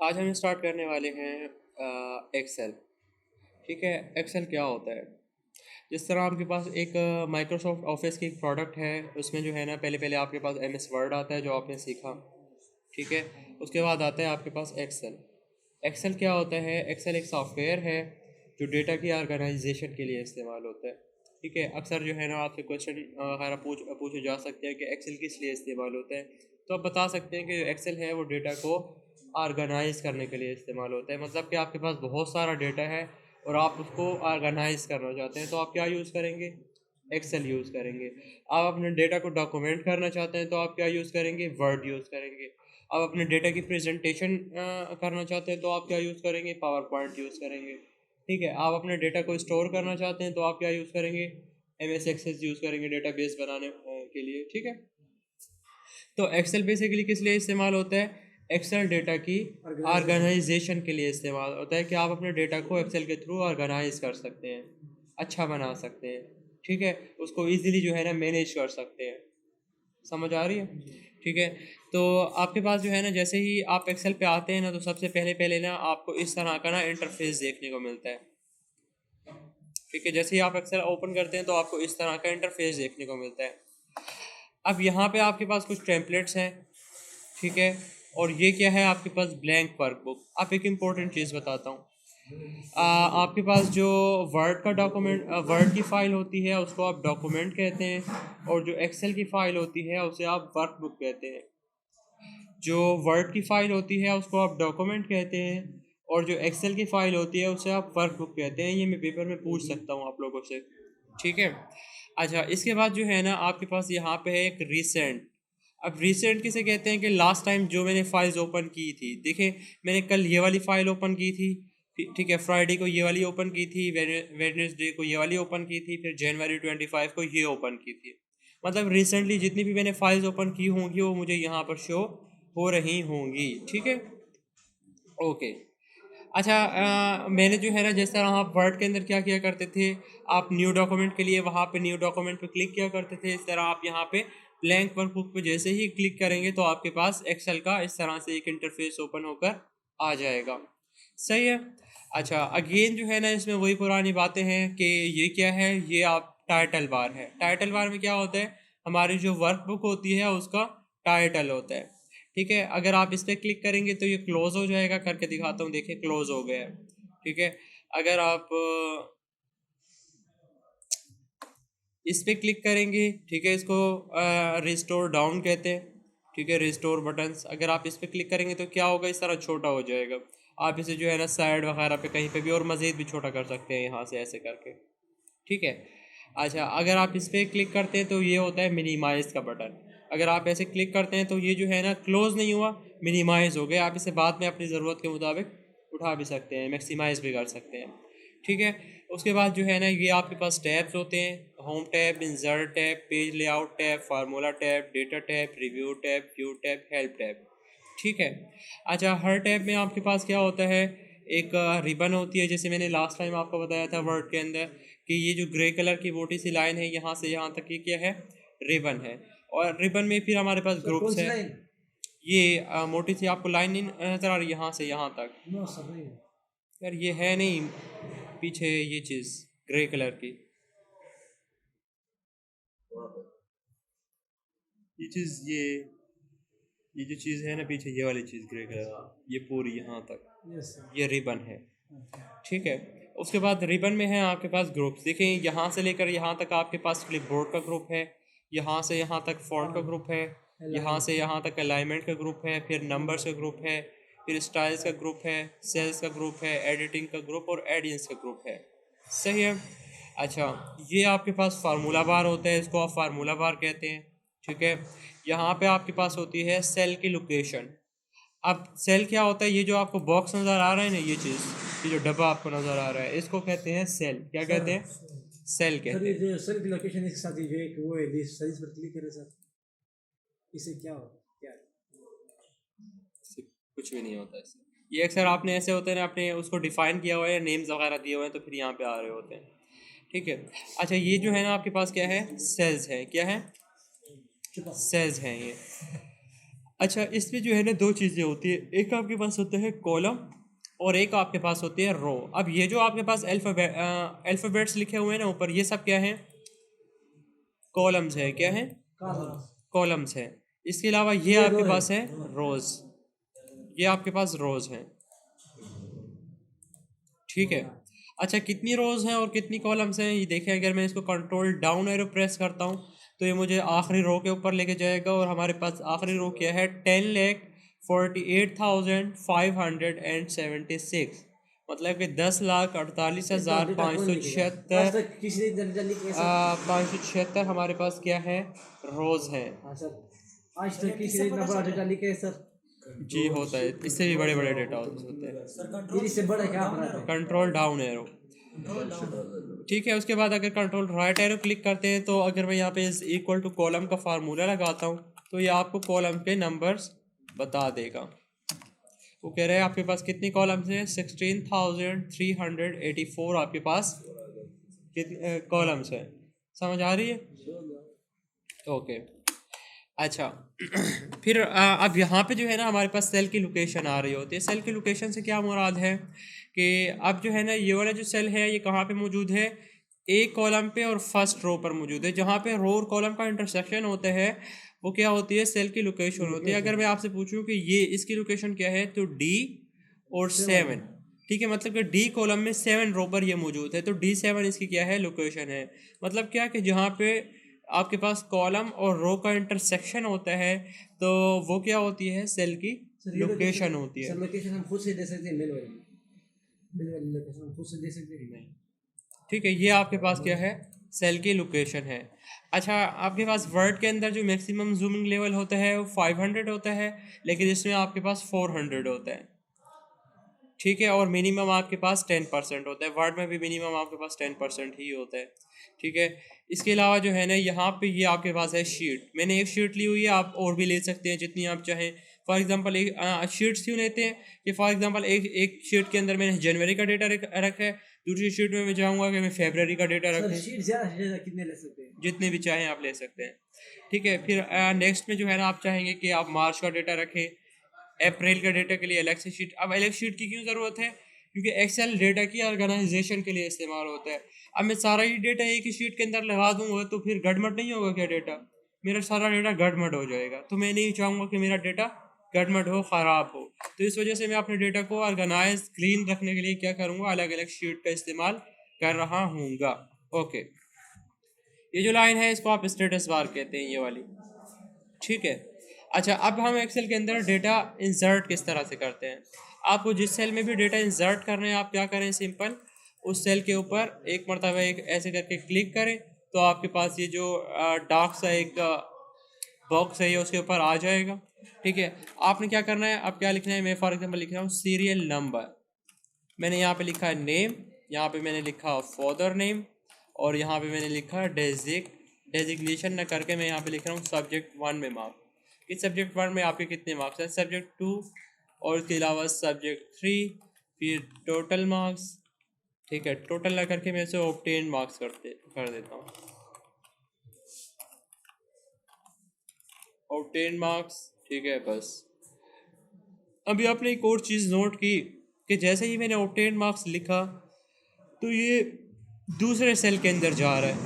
आज हम स्टार्ट करने वाले हैं एक्सेल। ठीक है, एक्सेल क्या होता है? जिस तरह आपके पास एक माइक्रोसॉफ्ट ऑफिस की एक प्रोडक्ट है, उसमें जो है ना पहले पहले आपके पास एम एस वर्ड आता है जो आपने सीखा। ठीक है, उसके बाद आता है आपके पास एक्सेल। एक्सेल क्या होता है? एक्सेल एक सॉफ्टवेयर है जो डेटा की ऑर्गेनाइजेशन के लिए इस्तेमाल होता है। ठीक है, अक्सर जो है ना आपसे क्वेश्चन वगैरह पूछे जा सकते हैं कि एक्सेल किस लिए इस्तेमाल होता है। तो आप बता सकते हैं कि एक्सेल है वो डेटा को ऑर्गेनाइज करने के लिए इस्तेमाल होता है। मतलब कि आपके पास बहुत सारा डेटा है और आप उसको ऑर्गेनाइज करना चाहते हैं, तो आप क्या यूज़ करेंगे? एक्सेल यूज़ करेंगे। आप अपने डेटा को डॉक्यूमेंट करना चाहते हैं तो आप क्या यूज़ करेंगे? वर्ड यूज़ करेंगे। आप अपने डेटा की प्रेजेंटेशन करना चाहते हैं तो आप क्या यूज़ करेंगे? पावर पॉइंट यूज़ करेंगे। ठीक है, आप अपने डेटा को स्टोर करना चाहते हैं तो आप क्या यूज़ करेंगे? एम एस एक्सेस यूज़ करेंगे डेटाबेस बनाने के लिए। ठीक है, तो एक्सेल बेसिकली किस लिए इस्तेमाल होता है? एक्सेल डेटा की ऑर्गेनाइजेशन के लिए इस्तेमाल होता है कि आप अपने डेटा को एक्सेल के थ्रू ऑर्गेनाइज कर सकते हैं, अच्छा बना सकते हैं। ठीक है, उसको इजीली जो है ना मैनेज कर सकते हैं। समझ आ रही है? ठीक है, तो आपके पास जो है ना जैसे ही आप एक्सेल पे आते हैं ना, तो सबसे पहले पहले ना आपको इस तरह का ना इंटरफेस देखने को मिलता है। ठीक है, जैसे ही आप एक्सेल ओपन करते हैं तो आपको इस तरह का इंटरफेस देखने को मिलता है। अब यहाँ पे आपके पास कुछ टेम्पलेट्स हैं। ठीक है, और ये क्या है? आपके पास ब्लैंक वर्कबुक। आप एक इम्पोर्टेंट चीज़ बताता हूँ। आपके पास जो वर्ड का डॉक्यूमेंट वर्ड की फ़ाइल होती है उसको आप डॉक्यूमेंट कहते हैं, और जो एक्सेल की फ़ाइल होती है उसे आप वर्कबुक कहते हैं। जो वर्ड की फ़ाइल होती है उसको आप डॉक्यूमेंट कहते हैं, और जो एक्सेल की फ़ाइल होती है उसे आप वर्कबुक कहते हैं। ये मैं पेपर में पूछ सकता हूँ आप लोगों से। ठीक है, अच्छा, इसके बाद जो है ना आपके पास यहाँ पे है एक रिसेंट। अब रिसेंट किसे कहते हैं? कि लास्ट टाइम जो मैंने फाइल्स ओपन की थी। देखिए, मैंने कल ये वाली फ़ाइल ओपन की थी। ठीक है, फ्राइडे को ये वाली ओपन की थी, वेडनेसडे को ये वाली ओपन की थी, फिर जनवरी 25 को ये ओपन की थी। मतलब रिसेंटली जितनी भी मैंने फाइल्स ओपन की होंगी वो मुझे यहाँ पर शो हो रही होंगी। ठीक है, ओके। अच्छा, मैंने जो है ना जिस तरह आप वर्ड के अंदर क्या किया करते थे, आप न्यू डॉक्यूमेंट के लिए वहाँ पे न्यू डॉक्यूमेंट पे क्लिक किया करते थे, इस तरह आप यहाँ पे ब्लैंक वर्कबुक पे जैसे ही क्लिक करेंगे तो आपके पास एक्सेल का इस तरह से एक इंटरफेस ओपन होकर आ जाएगा। सही है। अच्छा, अगेन जो है ना इसमें वही पुरानी बातें हैं कि ये क्या है? ये आप टाइटल बार है। टाइटल बार में क्या होता है? हमारी जो वर्कबुक होती है उसका टाइटल होता है। ठीक है, अगर आप इस पर क्लिक करेंगे तो ये क्लोज हो जाएगा। करके दिखाता हूँ, देखिए क्लोज हो गया है। ठीक है, अगर आप इस पे क्लिक करेंगे, ठीक है, इसको रिस्टोर डाउन कहते हैं। ठीक है, रिस्टोर बटन्स, अगर आप इस पे क्लिक करेंगे तो क्या होगा? इस तरह छोटा हो जाएगा। आप इसे जो है ना साइड वगैरह पे कहीं पे भी और मज़ीद भी छोटा कर सकते हैं यहाँ से ऐसे करके। ठीक है, अच्छा, अगर आप इस पर क्लिक करते हैं तो ये होता है मिनिमाइज़ का बटन। अगर आप ऐसे क्लिक करते हैं तो ये जो है ना क्लोज़ नहीं हुआ, मिनिमाइज़ हो गया। आप इसे बाद में अपनी ज़रूरत के मुताबिक उठा भी सकते हैं, मैक्सिमाइज़ भी कर सकते हैं। ठीक है, उसके बाद जो है ना ये आपके पास टैब्स होते हैं। Home tab, insert tab, page layout tab, formula tab, data tab, review tab, view tab, help tab. ठीक है, अच्छा, हर टैब में आपके पास क्या होता है? एक रिबन होती है, जैसे मैंने लास्ट टाइम आपको बताया था वर्ड के अंदर कि ये जो ग्रे कलर की मोटी सी लाइन है यहाँ से यहाँ तक, ये क्या है? रिबन है। और रिबन में फिर हमारे पास ग्रुप्स है। ये मोटी सी आपको लाइन नहीं नजर आ रही यहाँ से यहाँ तक? यार ये है नहीं, पीछे ये चीज़ ग्रे कलर की, ये चीज़, ये जो चीज़ है ना पीछे, ये वाली चीज़ ग्रे कलर, ये पूरी यहाँ तक ये रिबन है। ठीक है, उसके बाद रिबन में है आपके पास ग्रुप्स। देखें, यहाँ से लेकर यहाँ तक आपके पास क्लिपबोर्ड का ग्रुप है, यहाँ से यहाँ तक फॉन्ट का ग्रुप है, यहाँ से यहाँ तक अलाइनमेंट का ग्रुप है, फिर नंबर्स का ग्रुप है, फिर स्टाइल्स का ग्रुप है, सेल्स का ग्रुप है, एडिटिंग का ग्रुप और एडियंस का ग्रुप है। सही है। अच्छा, ये आपके पास फार्मूला बार होता है, इसको आप फार्मूला बार कहते हैं। ठीक है, यहाँ पे आपके पास होती है सेल की लोकेशन। अब सेल क्या होता है? ये जो आपको बॉक्स नज़र आ रहा है ना, ये चीज़, ये जो डब्बा आपको नज़र आ रहा है, इसको कहते हैं सेल। क्या कहते हैं? सेल सर कहते ये हैं। जो सर की लोकेशन एक साथ ये एक वो है लिस्ट सर, इस पर क्लिक करें सर, इसे क्या होगा क्या है? इससे कुछ भी नहीं होता इससे। ये अक्सर आपने ऐसे होते हैं ना, आपने उसको डिफाइन किया हुआ है, नेम्स वगैरह दिए हुए हैं, तो फिर यहाँ पे आ रहे होते हैं। ठीक है, अच्छा, ये जो है ना आपके पास क्या है? सेल्स है। क्या है? छुपा सेल्स हैं ये। अच्छा, इसमें जो है ना दो चीज़ें होती है, एक आपके पास होता है कॉलम और एक आपके पास होती है रो। अब ये जो आपके पास अल्फ़ाबेट्स लिखे हुए हैं ना ऊपर, ये सब क्या है? कॉलम्स है। क्या है? कॉलम। कॉलम्स है। इसके अलावा ये ये आपके रो है। पास है रोज़। ये आपके पास रोज़ हैं। ठीक है। हाँ अच्छा, कितनी रोज़ हैं और कितनी कॉलम्स हैं ये देखें। अगर मैं इसको कंट्रोल डाउन एरो प्रेस करता हूँ तो ये मुझे आखिरी रो के ऊपर लेके जाएगा, और हमारे पास आखिरी रो क्या है? 10,48,576। मतलब कि 10,48,576। आज तक किसी ने जनरल लिखे सर। 576 हमारे पास क्या है? रोज़ हैं। हाँ सर, आज तक किसी ने इतना बड़ा डेटा लिखे सर। जी होता है, इससे भी बड़े बड़े डेटा होते हैं। ये इससे बड़ा क्या अपराध है? Control down arrow. ठीक है। उसके बाद अगर कंट्रोल राइट एरो क्लिक करते हैं तो अगर मैं यहाँ पे इज इक्वल टू कॉलम का फार्मूला लगाता हूँ तो ये आपको कॉलम के नंबर्स बता देगा। वो कह रहे हैं आपके पास कितनी कॉलम्स हैं? 16,384 आपके पास कितने कॉलम्स हैं। समझ आ रही है? ओके। अच्छा फिर अब यहाँ पे जो है ना हमारे पास सेल की लोकेशन आ रही होती है। सेल की लोकेशन से क्या मुराद है कि अब जो है ना ये वाला जो सेल है ये कहाँ पे मौजूद है? एक कॉलम पे और फर्स्ट रो पर मौजूद है। जहाँ पे रो और कॉलम का इंटरसेक्शन होता है वो क्या होती है? सेल की लोकेशन होती है। अगर मैं आपसे पूछूं कि ये इसकी लोकेशन क्या है तो डी और 7। ठीक है, मतलब कि डी कॉलम में 7 रो पर ये मौजूद है तो D7 इसकी क्या है? लोकेशन है। मतलब क्या कि जहाँ पे आपके पास कॉलम और रो का इंटरसेक्शन होता है तो वो क्या होती है? सेल की सर ये लोकेशन होती है। सर लोकेशन हम खुद से दे सकते हैं, मेल वाली। मेल वाली लोकेशन हम खुद से दे सकते हैं। नहीं। ठीक है, ये आपके पास क्या है? सेल की लोकेशन है। अच्छा, आपके पास वर्ड के अंदर जो मैक्सिमम जूमिंग लेवल होता है वो 500 होता है, लेकिन इसमें आपके पास 400 होता है। ठीक है, और मिनिमम आपके पास 10% होता है। वर्ड में भी मिनिमम आपके पास 10% ही होता है। ठीक है। इसके अलावा जो है ना यहाँ पे ये आपके पास है शीट। मैंने एक शीट ली हुई है, आप और भी ले सकते हैं जितनी आप चाहें। फॉर एग्जांपल एक शीट्स क्यों लेते हैं कि फॉर एग्जांपल एक एक शीट के अंदर मैंने जनवरी का डेटा रखा है, दूसरी शीट में मैं चाहूँगा कि मैं फेबररी का डेटा सर रखूँ। शीट ज़्यादा से ज़्यादा कितने ले सकते हैं? जितने भी चाहें आप ले सकते हैं। ठीक है। फिर नेक्स्ट में जो है ना आप चाहेंगे कि आप मार्च का डेटा रखें, अप्रैल के डेटा के लिए अलग से शीट। अब अलग शीट की क्यों ज़रूरत है? क्योंकि एक्सेल डेटा की ऑर्गेनाइजेशन के लिए इस्तेमाल होता है। अब मैं सारा ही डेटा एक ही शीट के अंदर लगा दूंगा तो फिर गड़मड़ नहीं होगा क्या डेटा? मेरा सारा डेटा गड़मड़ हो जाएगा, तो मैं नहीं चाहूँगा कि मेरा डेटा गड़मड़ हो, ख़राब हो। तो इस वजह से मैं अपने डेटा को ऑर्गेनाइज क्लीन रखने के लिए क्या करूँगा? अलग अलग शीट का इस्तेमाल कर रहा हूँगा। ओके, ये जो लाइन है इसको आप स्टेटस बार कहते हैं, ये वाली। ठीक है। अच्छा, अब हम एक्सेल के अंदर डेटा इंसर्ट किस तरह से करते हैं। आपको जिस सेल में भी डेटा इंसर्ट करना है आप क्या करें? सिंपल उस सेल के ऊपर एक मरतबा एक ऐसे करके क्लिक करें तो आपके पास ये जो डार्क सा एक बॉक्स है ये उसके ऊपर आ जाएगा। ठीक है। आपने क्या करना है? अब क्या लिखना है? मैं फॉर एग्जांपल लिख रहा हूँ सीरियल नंबर। मैंने यहाँ पे लिखा है नेम, यहाँ पे मैंने लिखा फादर नेम, और यहाँ पे मैंने लिखा डेजिग्नेशन न करके मैं यहाँ पे लिख रहा हूँ सब्जेक्ट 1 में मार्क। इस सब्जेक्ट 1 में आपके कितने मार्क्स हैं? सब्जेक्ट 2 और इसके अलावा सब्जेक्ट 3, फिर टोटल मार्क्स। ठीक है, टोटल ना करके मैं इसे ऑब्टेन मार्क्स कर देता हूँ। Obtain marks. ठीक है, बस। अभी आपने एक और चीज़ नोट की कि जैसे ही मैंने ऑब्टेन मार्क्स लिखा तो ये दूसरे सेल के अंदर जा रहा है।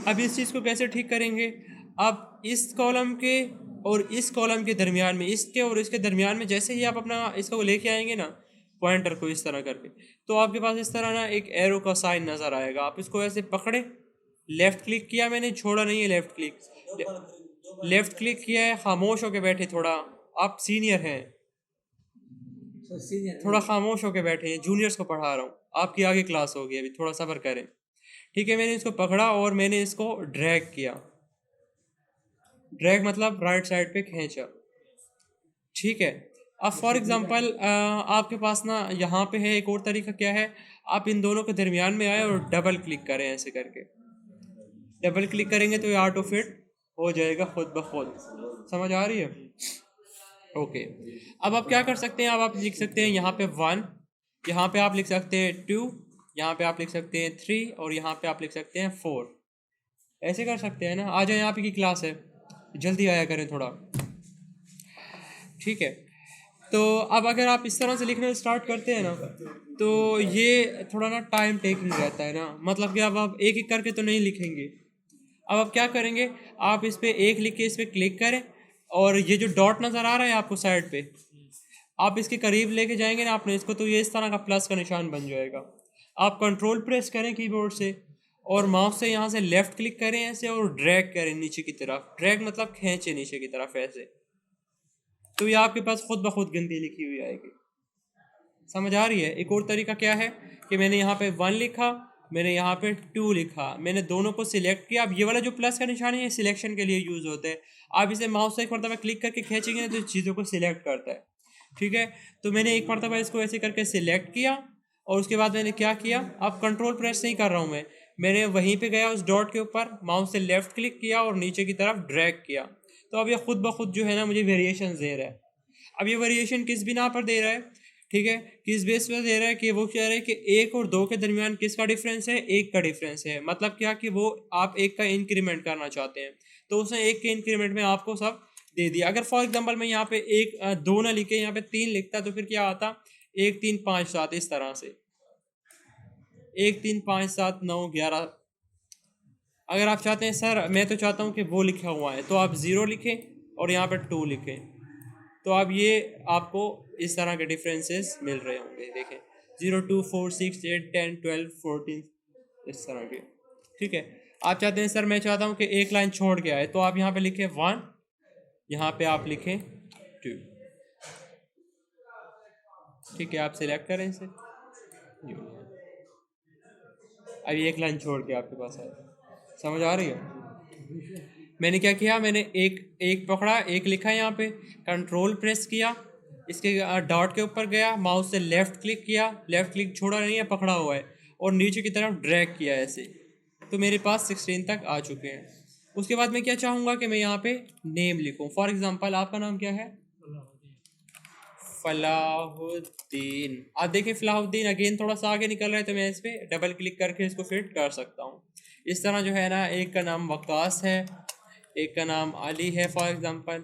अब इस चीज़ को कैसे ठीक करेंगे? आप इस कॉलम के और इस कॉलम के दरमियान में, इसके और इसके दरमियान में जैसे ही आप अपना इसको लेके आएंगे ना, पॉइंटर को इस तरह करके, तो आपके पास इस तरह ना एक एरो का साइन नज़र आएगा। आप इसको ऐसे पकड़े, लेफ़्ट क्लिक किया, मैंने छोड़ा नहीं है लेफ़्ट क्लिक। लेफ़्ट क्लिक किया है, खामोश होके बैठे थोड़ा। आप सीनियर हैं, सर सीनियर थोड़ा खामोश होके बैठे हैं। जूनियर्स को पढ़ा रहा हूँ, आपकी आगे क्लास होगी, अभी थोड़ा सब्र करें। ठीक है, मैंने इसको पकड़ा और मैंने इसको ड्रैग किया। ड्रैग मतलब राइट साइड पे खींचा। ठीक है। अब फॉर एग्जांपल आपके पास ना यहाँ पे है एक और तरीका। क्या है? आप इन दोनों के दरमियान में आए और डबल क्लिक करें। ऐसे करके डबल क्लिक करेंगे तो ये ऑटो फिट हो जाएगा खुद ब खुद। समझ आ रही है? ओके। अब आप क्या कर सकते हैं? अब आप लिख सकते हैं यहाँ पे 1, यहाँ पे आप लिख सकते हैं 2, यहाँ पे आप लिख सकते हैं 3, और यहाँ पे आप लिख सकते हैं 4। ऐसे कर सकते हैं ना। आ जाए, यहाँ पे की क्लास है, जल्दी आया करें थोड़ा। ठीक है। तो अब अगर आप इस तरह से लिखना स्टार्ट करते हैं ना, तो ये थोड़ा ना टाइम टेकिंग रहता है ना, मतलब कि अब आप एक एक करके तो नहीं लिखेंगे। अब आप क्या करेंगे, आप इस पे एक लिख के इस पे क्लिक करें, और ये जो डॉट नज़र आ रहा है आपको साइड पे, आप इसके करीब लेके जाएंगे ना आपने इसको, तो ये इस तरह का प्लस का निशान बन जाएगा। आप कंट्रोल प्रेस करें कीबोर्ड से, और माउस से यहाँ से लेफ़्ट क्लिक करें ऐसे, और ड्रैग करें नीचे की तरफ। ड्रैग मतलब खींचे नीचे की तरफ ऐसे, तो ये आपके पास खुद ब खुद गिनती लिखी हुई आएगी। समझ आ रही है? एक और तरीका क्या है कि मैंने यहाँ पे 1 लिखा, मैंने यहाँ पे 2 लिखा, मैंने दोनों को सिलेक्ट किया। अब ये वाला जो प्लस का निशान है ये सिलेक्शन के लिए यूज़ होता है। आप इसे माउस से एक मरतबा क्लिक करके खींचेंगे ना तो चीज़ों को सिलेक्ट करता है। ठीक है, तो मैंने एक मरतबा इसको ऐसे करके सिलेक्ट किया, और उसके बाद मैंने क्या किया, अब कंट्रोल प्रेस नहीं कर रहा हूँ मैंने वहीं पे गया उस डॉट के ऊपर, माउस से लेफ़्ट क्लिक किया और नीचे की तरफ ड्रैग किया। तो अब ये खुद ब खुद जो है ना मुझे वेरिएशन दे रहा है। अब ये वेरिएशन किस बिना पर दे रहा है, ठीक है, किस बेस पर दे रहा है, कि वो कह रहा है कि 1 और 2 के दरमियान किसका डिफरेंस है, 1 का डिफरेंस है। मतलब क्या कि वो आप 1 का इंक्रीमेंट करना चाहते हैं, तो उसने 1 के इंक्रीमेंट में आपको सब दे दिया। अगर फॉर एग्जांपल मैं यहाँ पे 2 ना लिखे यहाँ पे 3 लिखता, तो फिर क्या आता, 1 3 5 7 इस तरह से, 1 3 5 7 9 11। अगर आप चाहते हैं सर मैं तो चाहता हूँ कि वो लिखा हुआ है, तो आप 0 लिखें और यहाँ पर 2 लिखें, तो अब ये आपको इस तरह के डिफरेंसेस मिल रहे होंगे। देखें 0 2 4 6 8 10 12 14 इस तरह के। ठीक है, आप चाहते हैं सर मैं चाहता हूँ कि एक लाइन छोड़ के आए, तो आप यहाँ पे लिखें 1, यहाँ पे आप लिखें 2। ठीक है, आप सिलेक्ट करें इसे, अब एक लाइन छोड़ के आपके पास आए। समझ आ रही है? मैंने क्या किया, मैंने एक एक पकड़ा, एक लिखा यहाँ पे, कंट्रोल प्रेस किया, इसके डॉट के ऊपर गया, माउस से लेफ़्ट क्लिक किया, लेफ़्ट क्लिक छोड़ा नहीं है, पकड़ा हुआ है, और नीचे की तरफ ड्रैग किया ऐसे, तो मेरे पास 16 तक आ चुके हैं। उसके बाद मैं क्या चाहूँगा कि मैं यहाँ पे नेम लिखूँ। फॉर एग्जांपल आपका नाम क्या है? फलाहुद्दीन। आप देखिए फलाहुद्दीन अगेन थोड़ा सा आगे निकल रहा है, तो मैं इस पर डबल क्लिक करके इसको फिट कर सकता हूँ। इस तरह जो है ना, एक का नाम वकास है, एक का नाम अली है फॉर एग्जांपल।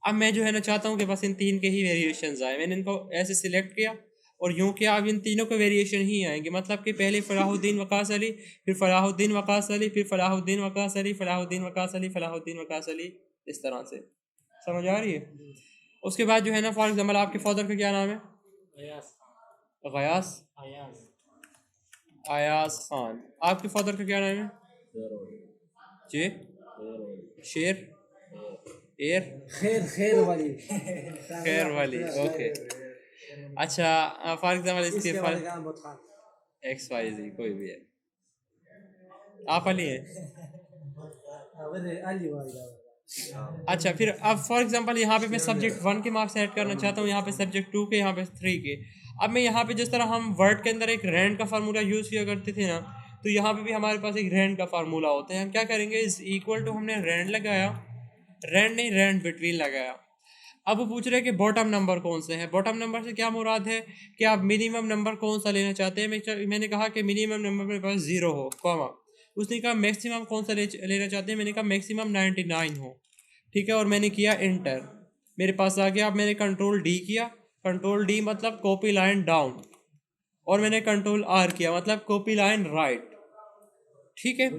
अब मैं जो है ना चाहता हूँ कि बस इन 3 के ही वेरिएशंस आए। मैंने इनको ऐसे सिलेक्ट किया और यूँ किया, अब इन तीनों के वेरिएशन ही आएंगे। मतलब कि पहले फलाहुद्दीन वकास अली, फिर फलाहुद्दीन वकास अली, फिर फलाहुद्दीन वकास अली, फलाहुद्दीन वकास अली, फलाहुद्दीन वकास अली, इस तरह से। समझ आ रही है? उसके बाद जो है ना, फॉर एग्जांपल आपके फादर का क्या नाम है? अयास गयास अयास अयाज खान। आपके फादर का क्या नाम है? जी, शेर, एर, खैर खैर वाली खैर वाली, ओके। अच्छा, फॉर एग्जांपल इसके इसके फॉर वाले का नाम बहुत खान एक्स वाई जी कोई भी है, आप अली हैं। अली वाली अच्छा, फिर अब फॉर एग्जांपल यहाँ पे मैं सब्जेक्ट 1 के मार्क्स ऐड करना चाहता हूँ, यहाँ पे सब्जेक्ट 2 के, यहाँ पे 3 के। अब मैं यहाँ पे जिस तरह हम वर्ड के अंदर एक रैंड का फार्मूला यूज़ किया करते थे ना, तो यहाँ पे भी हमारे पास एक रैंड का फार्मूला होता है। हम क्या करेंगे, इज इक्वल टू, हमने रैंड लगाया, रैंड नहीं रैंड बिटवीन लगाया। अब वो पूछ रहे हैं कि बॉटम नंबर कौन से हैं। बॉटम नंबर से क्या मुराद है कि आप मिनिमम नंबर कौन सा लेना चाहते हैं। मैंने कहा कि मिनिमम नंबर मेरे पास 0 हो, कॉमा। उसने कहा मैक्सिमम कौन सा लेना चाहते हैं। मैंने कहा मैक्सिमम 99 हो। ठीक है, और मैंने किया इंटर, मेरे पास आ गया। अब मैंने कंट्रोल डी किया, कंट्रोल डी मतलब कॉपी लाइन डाउन, और मैंने कंट्रोल आर किया मतलब कॉपी लाइन राइट। ठीक है,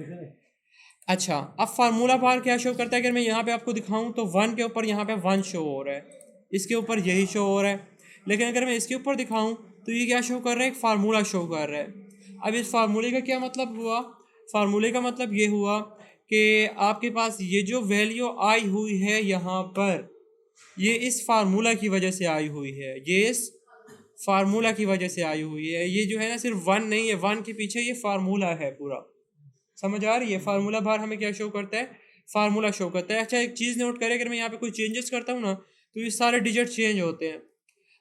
अच्छा, अब फार्मूला बार क्या शो करता है, अगर मैं यहाँ पे आपको दिखाऊं तो 1 के ऊपर यहाँ पे 1 शो हो रहा है, इसके ऊपर यही शो हो रहा है। लेकिन अगर मैं इसके ऊपर दिखाऊं तो ये क्या शो कर रहा है, एक फार्मूला शो कर रहा है। अब इस फार्मूले का क्या मतलब हुआ, फार्मूले का मतलब ये हुआ कि आपके पास ये जो वैल्यू आई हुई है यहाँ पर, ये इस फार्मूला की वजह से आई हुई है, ये इस फार्मूला की वजह से आई हुई है। ये जो है ना सिर्फ 1 नहीं है, 1 के पीछे ये फार्मूला है पूरा। समझ आ रही है? फार्मूला बार हमें क्या शो करता है, फार्मूला शो करता है। अच्छा, एक चीज़ नोट करें, अगर मैं यहाँ पे कोई चेंजेस करता हूँ ना, तो ये सारे डिजिट चेंज होते हैं।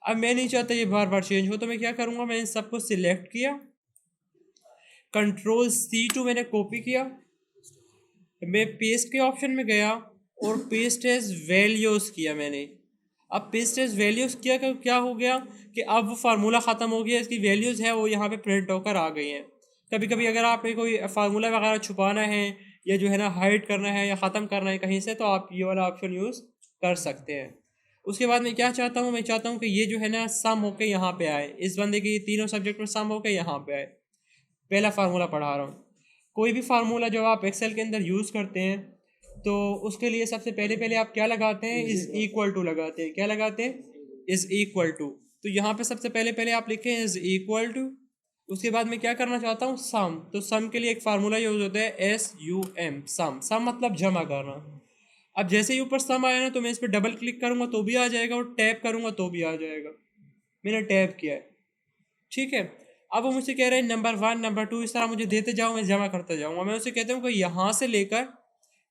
अब मैं नहीं चाहता ये बार बार चेंज हो, तो मैं क्या करूँगा, मैंने इन सबको सिलेक्ट किया, कंट्रोल C2 मैंने कॉपी किया, मैं पेस्ट के ऑप्शन में गया और पेस्ट एज वैल्यूज़ किया मैंने। अब पेस्ट एज वैल्यूज़ किया का क्या हो गया कि अब वो फार्मूला ख़त्म हो गया, इसकी वैल्यूज़ है वो यहाँ पे प्रिंट होकर आ गई हैं। कभी कभी अगर आपको कोई फार्मूला वगैरह छुपाना है, या जो है ना हाइड करना है या ख़त्म करना है कहीं से, तो आप ये वाला ऑप्शन यूज़ कर सकते हैं। उसके बाद मैं क्या चाहता हूँ, मैं चाहता हूँ कि ये जो है ना सम होके यहाँ पे आए, इस बंदे के ये तीनों सब्जेक्ट में सम होके यहाँ पे आए। पहला फार्मूला पढ़ा रहा हूँ। कोई भी फार्मूला जो आप एक्सेल के अंदर यूज़ करते हैं तो उसके लिए सबसे पहले पहले आप क्या लगाते हैं, इज़ इक्वल टू लगाते हैं। क्या लगाते हैं, इज़ इक्वल टू। तो यहाँ पे सबसे पहले पहले आप लिखें इज़ इक्वल टू। उसके बाद मैं क्या करना चाहता हूँ, सम। तो सम के लिए एक फार्मूला यूज होता है SUM, सम। सम मतलब जमा करना। अब जैसे ही ऊपर सम आया ना तो मैं इस पर डबल क्लिक करूँगा तो भी आ जाएगा, और टैप करूँगा तो भी आ जाएगा। मैंने टैप किया है, ठीक है। अब वो मुझसे कह रहे हैं नंबर 1 नंबर 2 इस तरह मुझे देते जाओ, मैं जमा करता जाऊँगा। मैं उसे कहता हूँ कि यहाँ से लेकर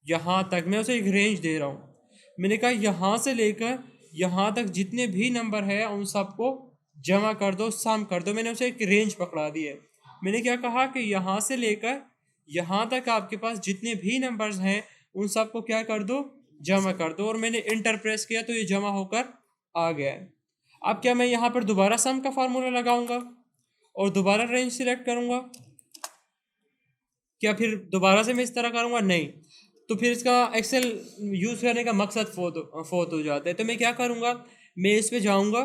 यहाँ तक, मैं उसे एक रेंज दे रहा हूँ। मैंने कहा यहाँ से लेकर यहाँ तक जितने भी नंबर है उन सबको जमा कर दो, सम कर दो। मैंने उसे एक रेंज पकड़ा दी है। मैंने क्या कहा कि यहाँ से लेकर यहाँ तक आपके पास जितने भी नंबर्स हैं उन सबको क्या कर दो, जमा कर दो। और मैंने इंटर प्रेस किया तो ये जमा होकर आ गया है। अब क्या मैं यहाँ पर दोबारा सम का फार्मूला लगाऊंगा और दोबारा रेंज सिलेक्ट करूंगा? क्या फिर दोबारा से मैं इस तरह करूंगा? नहीं। तो फिर इसका एक्सेल यूज़ करने का मकसद फोत हो जाता है। तो मैं क्या करूंगा, मैं इस पे जाऊंगा,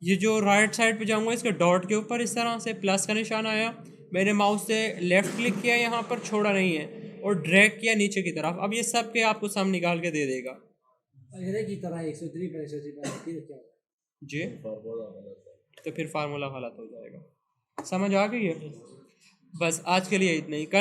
ये जो राइट साइड पे जाऊंगा, इसके डॉट के ऊपर इस तरह से प्लस का निशान आया, मैंने माउस से लेफ़्ट क्लिक किया, यहाँ पर छोड़ा नहीं है, और ड्रैग किया नीचे की तरफ। अब ये सब के आपको सम निकाल के दे देगा। अरे की तरह 103 पर 103 पर फिर क्या होगा? जी, तो फिर फार्मूला गलत हो जाएगा। समझ आ गई है? बस आज के लिए इतना ही। कल